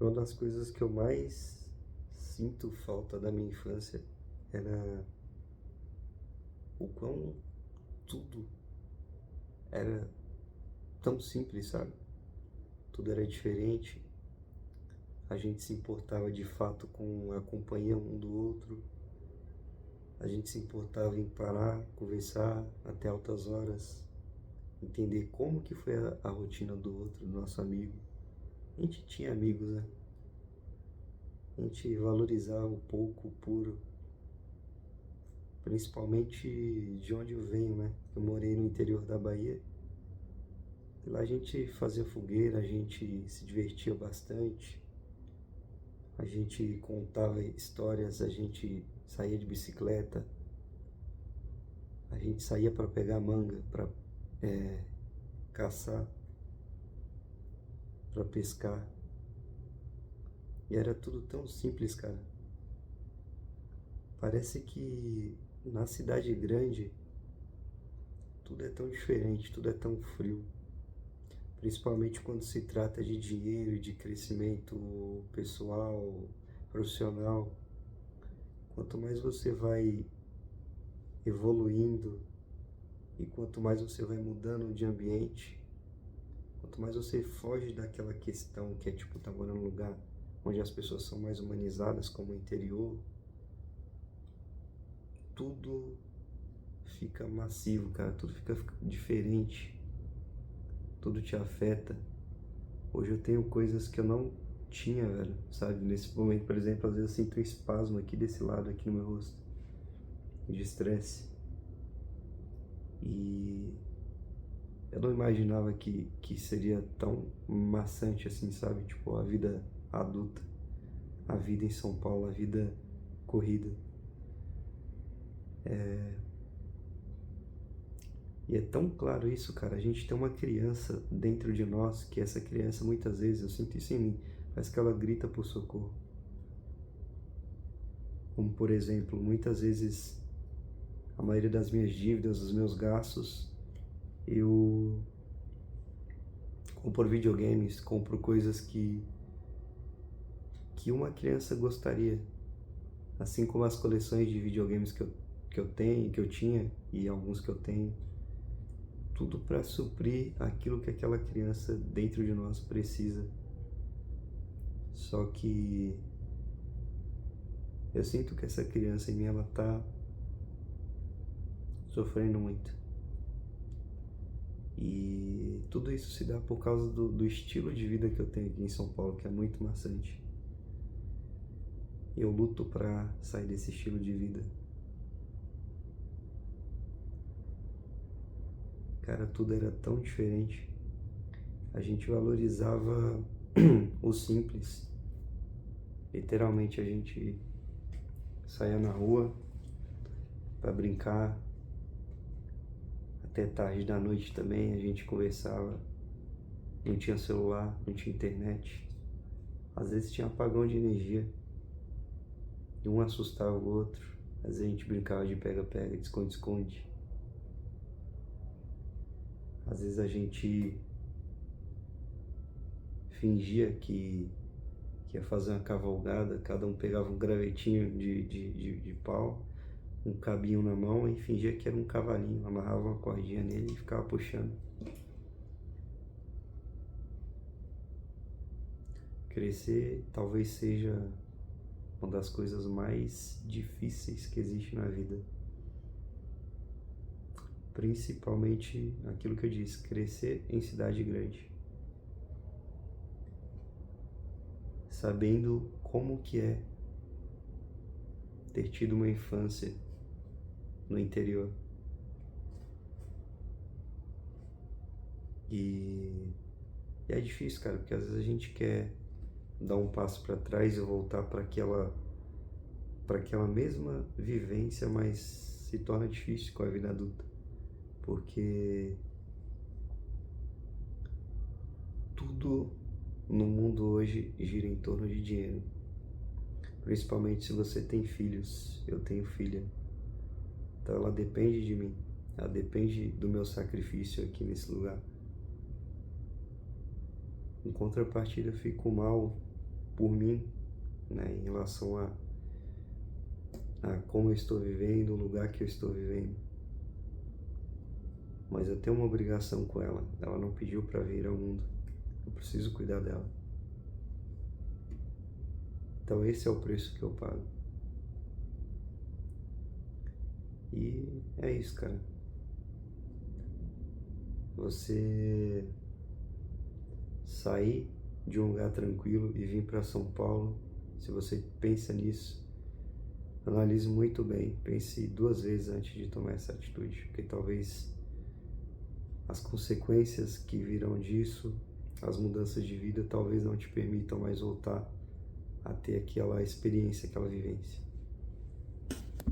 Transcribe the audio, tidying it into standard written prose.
Uma das coisas que eu mais sinto falta da minha infância era o quão tudo era tão simples, sabe? Tudo era diferente, a gente se importava de fato com a companhia um do outro, a gente se importava em parar, conversar até altas horas, entender como que foi a rotina do outro, do nosso amigo. A gente tinha amigos, né? A gente valorizava um pouco o puro, principalmente de onde eu venho, né? Eu morei no interior da Bahia. E lá a gente fazia fogueira, a gente se divertia bastante, a gente contava histórias, a gente saía de bicicleta, a gente saía para pegar manga, para caçar, para pescar. E era tudo tão simples, cara. Parece que na cidade grande tudo é tão diferente, tudo é tão frio. Principalmente quando se trata de dinheiro e de crescimento pessoal, profissional. Quanto mais você vai evoluindo e quanto mais você vai mudando de ambiente, quanto mais você foge daquela questão que é tipo, tá morando num lugar onde as pessoas são mais humanizadas, como o interior, tudo fica massivo, cara, tudo fica diferente, tudo te afeta. Hoje eu tenho coisas que eu não tinha, velho, sabe? Nesse momento, por exemplo, às vezes eu sinto um espasmo aqui desse lado, aqui no meu rosto, de estresse. E eu não imaginava que seria tão maçante assim, sabe? Tipo, a vida adulta, a vida em São Paulo, a vida corrida. E é tão claro isso, cara. A gente tem uma criança dentro de nós que essa criança, muitas vezes, eu sinto isso em mim, parece que ela grita por socorro. Como, por exemplo, muitas vezes, a maioria das minhas dívidas, dos meus gastos, eu compro videogames, compro coisas que uma criança gostaria. Assim como as coleções de videogames que eu tenho, que eu tinha, e alguns que eu tenho. Tudo para suprir aquilo que aquela criança dentro de nós precisa. Só que eu sinto que essa criança em mim, ela tá sofrendo muito. E tudo isso se dá por causa do estilo de vida que eu tenho aqui em São Paulo, que é muito maçante. Eu luto para sair desse estilo de vida. Cara, tudo era tão diferente. A gente valorizava o simples. Literalmente a gente saía na rua para brincar até tarde da noite também, a gente conversava. Não tinha celular, não tinha internet. Às vezes tinha apagão de energia. E um assustava o outro. Às vezes a gente brincava de pega-pega, de esconde-esconde. Às vezes a gente fingia que ia fazer uma cavalgada, cada um pegava um gravetinho de pau, um cabinho na mão e fingia que era um cavalinho, amarrava uma cordinha nele e ficava puxando. Crescer talvez seja uma das coisas mais difíceis que existe na vida. Principalmente aquilo que eu disse, crescer em cidade grande. Sabendo como que é ter tido uma infância no interior. E é difícil, cara, porque às vezes a gente quer dar um passo para trás e voltar para aquela mesma vivência, mas se torna difícil com a vida adulta, porque tudo no mundo hoje gira em torno de dinheiro, principalmente se você tem filhos. Eu tenho filha, então ela depende de mim, ela depende do meu sacrifício aqui nesse lugar. Em contrapartida, eu fico mal por mim, né, em relação a como eu estou vivendo, o lugar que eu estou vivendo. Mas eu tenho uma obrigação com ela. Ela não pediu para vir ao mundo. Eu preciso cuidar dela. Então esse é o preço que eu pago. E é isso, cara. Você sair de um lugar tranquilo e vir para São Paulo, se você pensa nisso, analise muito bem, pense 2 vezes antes de tomar essa atitude, porque talvez as consequências que virão disso, as mudanças de vida, talvez não te permitam mais voltar a ter aquela experiência, aquela vivência.